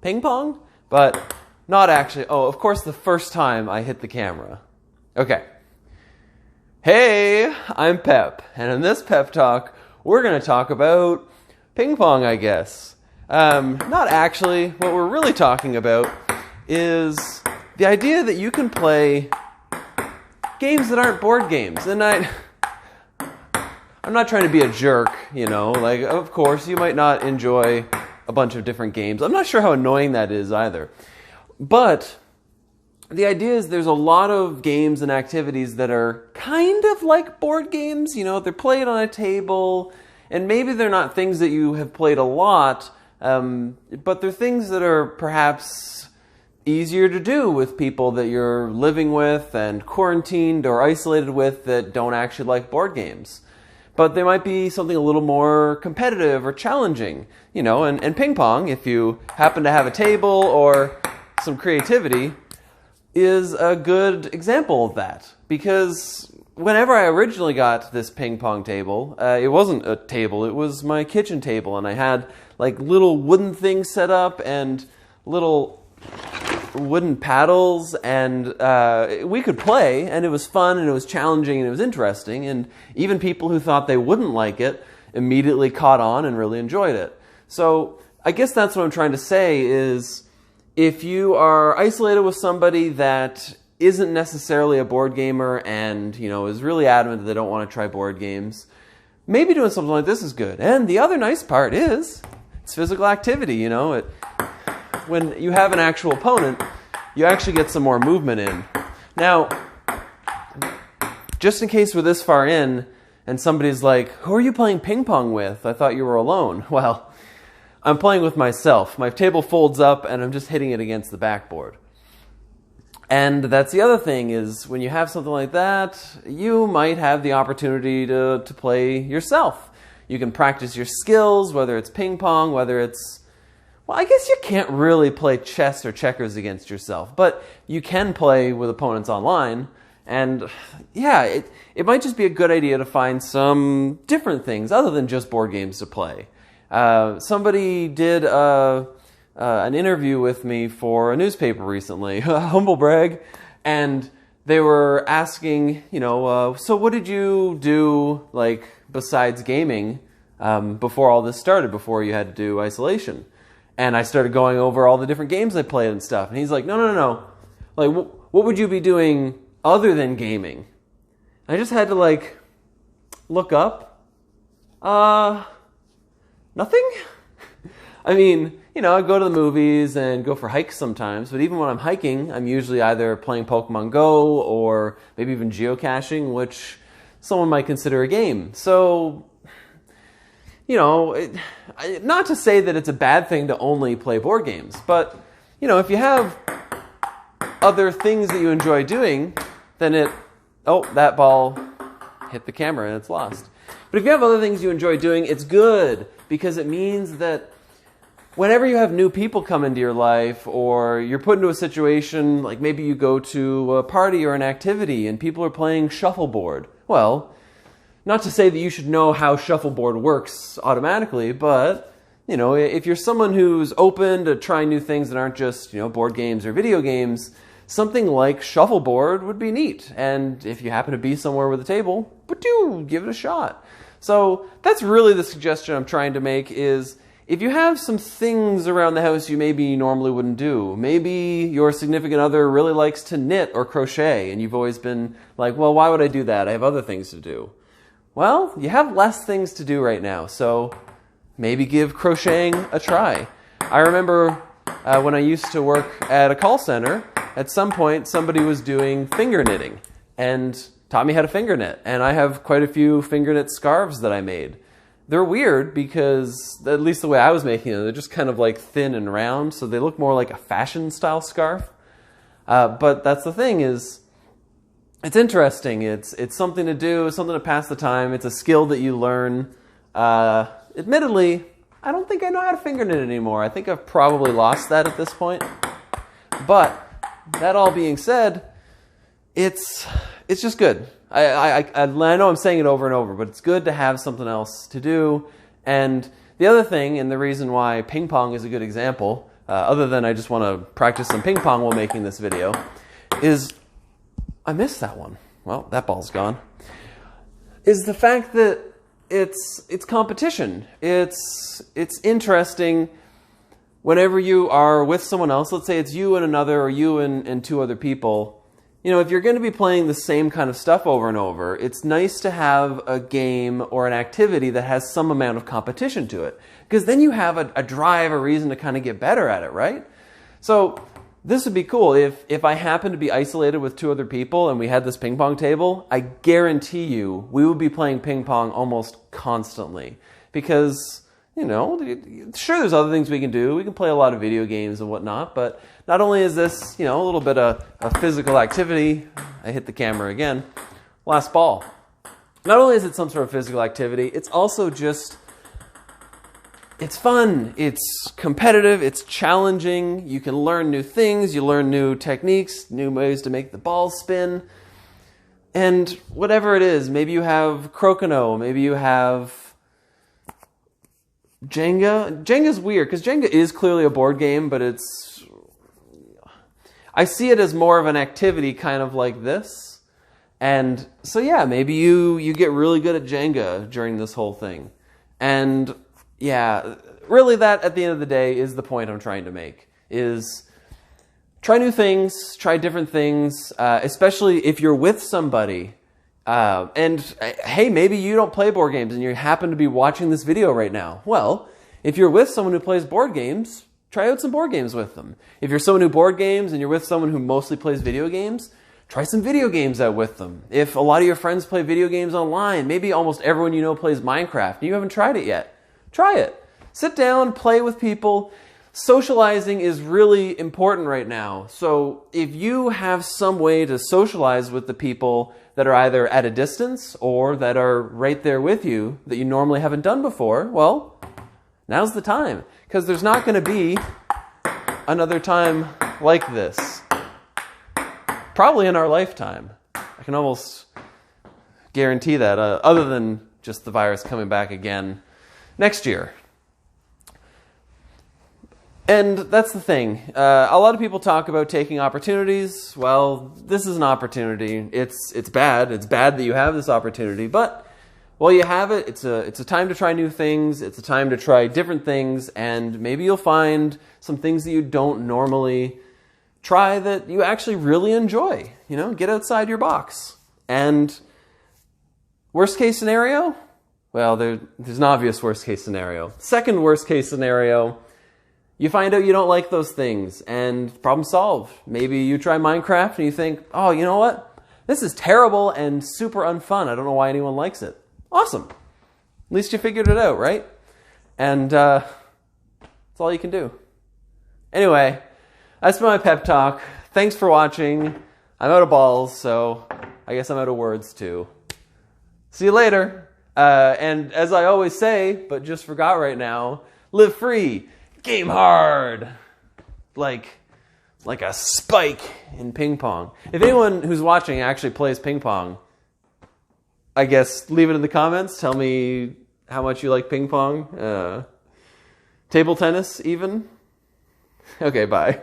ping pong, but not actually. Oh, of course, the first time I hit the camera. Okay. Hey, I'm Pep, and in this Pep Talk, we're going to talk about ping pong, I guess. Not actually. What we're really talking about is the idea that you can play games that aren't board games. And I'm not trying to be a jerk, like, of course, you might not enjoy a bunch of different games. I'm not sure how annoying that is either. But the idea is there's a lot of games and activities that are kind of like board games. They're played on a table, and maybe they're not things that you have played a lot, but they're things that are perhaps easier to do with people that you're living with and quarantined or isolated with that don't actually like board games. But they might be something a little more competitive or challenging, and ping pong, if you happen to have a table or some creativity, is a good example of that. Because whenever I originally got this ping pong table, it wasn't a table, it was my kitchen table, and I had like little wooden things set up and little wooden paddles, and we could play, and it was fun, and it was challenging, and it was interesting, and even people who thought they wouldn't like it immediately caught on and really enjoyed it. So I guess that's what I'm trying to say is, if you are isolated with somebody that isn't necessarily a board gamer and, is really adamant that they don't want to try board games, maybe doing something like this is good. And the other nice part is it's physical activity, when you have an actual opponent, you actually get some more movement in. Now, just in case we're this far in and somebody's like, who are you playing ping pong with? I thought you were alone. Well, I'm playing with myself. My table folds up and I'm just hitting it against the backboard. And that's the other thing is when you have something like that, you might have the opportunity to play yourself. You can practice your skills, whether it's ping pong, whether it's... Well, I guess you can't really play chess or checkers against yourself, but you can play with opponents online. And yeah, it might just be a good idea to find some different things other than just board games to play. Somebody did an interview with me for a newspaper recently, humble brag, and they were asking, so what did you do, like, besides gaming, before all this started, before you had to do isolation? And I started going over all the different games I played and stuff, and he's like, no. Like, what would you be doing other than gaming? I just had to, like, look up. Nothing? I mean, I go to the movies and go for hikes sometimes, but even when I'm hiking, I'm usually either playing Pokemon Go or maybe even geocaching, which someone might consider a game. So, not to say that it's a bad thing to only play board games, but, if you have other things that you enjoy doing, then that ball hit the camera and it's lost. But if you have other things you enjoy doing, it's good, because it means that whenever you have new people come into your life, or you're put into a situation, like maybe you go to a party or an activity and people are playing shuffleboard. Well, not to say that you should know how shuffleboard works automatically, but, if you're someone who's open to trying new things that aren't just, board games or video games, something like shuffleboard would be neat. And if you happen to be somewhere with a table, give it a shot. So that's really the suggestion I'm trying to make is, if you have some things around the house you maybe normally wouldn't do, maybe your significant other really likes to knit or crochet, and you've always been like, well, why would I do that? I have other things to do. Well, you have less things to do right now, so maybe give crocheting a try. I remember when I used to work at a call center, at some point somebody was doing finger knitting and taught me how to finger knit, and I have quite a few finger knit scarves that I made. They're weird because, at least the way I was making them, they're just kind of like thin and round, so they look more like a fashion style scarf. But that's the thing is, it's interesting. It's something to do, something to pass the time. It's a skill that you learn. Admittedly, I don't think I know how to finger knit anymore. I think I've probably lost that at this point. But that all being said, it's just good. I know I'm saying it over and over, but it's good to have something else to do. And The other thing, and the reason why ping pong is a good example, other than I just want to practice some ping pong while making this video, is I missed that one. Well, that ball's gone. Is the fact that it's competition. It's interesting whenever you are with someone else. Let's say it's you and another, or you and two other people. You know, if you're going to be playing the same kind of stuff over and over, it's nice to have a game or an activity that has some amount of competition to it. Because then you have a drive, a reason to kind of get better at it, right? So this would be cool. If I happen to be isolated with two other people and we had this ping pong table, I guarantee you we would be playing ping pong almost constantly. Because, you know, sure, there's other things we can do. We can play a lot of video games and whatnot, but not only is this, you know, a little bit of physical activity. I hit the camera again. Last ball. Not only is it some sort of physical activity, it's also just, it's fun, it's competitive, it's challenging, you can learn new things, you learn new techniques, new ways to make the ball spin, and whatever it is, maybe you have crokinole, maybe you have Jenga. Jenga's weird, because Jenga is clearly a board game, but I see it as more of an activity kind of like this, and so yeah, maybe you get really good at Jenga during this whole thing, and yeah, really that, at the end of the day, is the point I'm trying to make, is try new things, try different things, especially if you're with somebody. And hey, maybe you don't play board games and you happen to be watching this video right now. Well, if you're with someone who plays board games, try out some board games with them. If you're someone who board games and you're with someone who mostly plays video games, try some video games out with them. If a lot of your friends play video games online, maybe almost everyone you know plays Minecraft and you haven't tried it yet. Try it. Sit down, play with people. Socializing is really important right now. So if you have some way to socialize with the people that are either at a distance or that are right there with you that you normally haven't done before, well, now's the time. Because there's not going to be another time like this. Probably in our lifetime. I can almost guarantee that, other than just the virus coming back again next year. And that's the thing. A lot of people talk about taking opportunities. Well, this is an opportunity. It's bad. It's bad that you have this opportunity. But while you have it, it's a time to try new things. It's a time to try different things. And maybe you'll find some things that you don't normally try that you actually really enjoy. You know, get outside your box. And worst case scenario? Well, there's an obvious worst case scenario. Second worst case scenario, you find out you don't like those things and problem solved. Maybe you try Minecraft and you think, oh, you know what? This is terrible and super unfun. I don't know why anyone likes it. Awesome. At least you figured it out, right? And that's all you can do. Anyway, that's been my pep talk. Thanks for watching. I'm out of balls, so I guess I'm out of words too. See you later. And as I always say, but just forgot right now, live free, game hard, like a spike in ping pong. If anyone who's watching actually plays ping pong, I guess leave it in the comments. Tell me how much you like ping pong. Table tennis even? Okay, bye.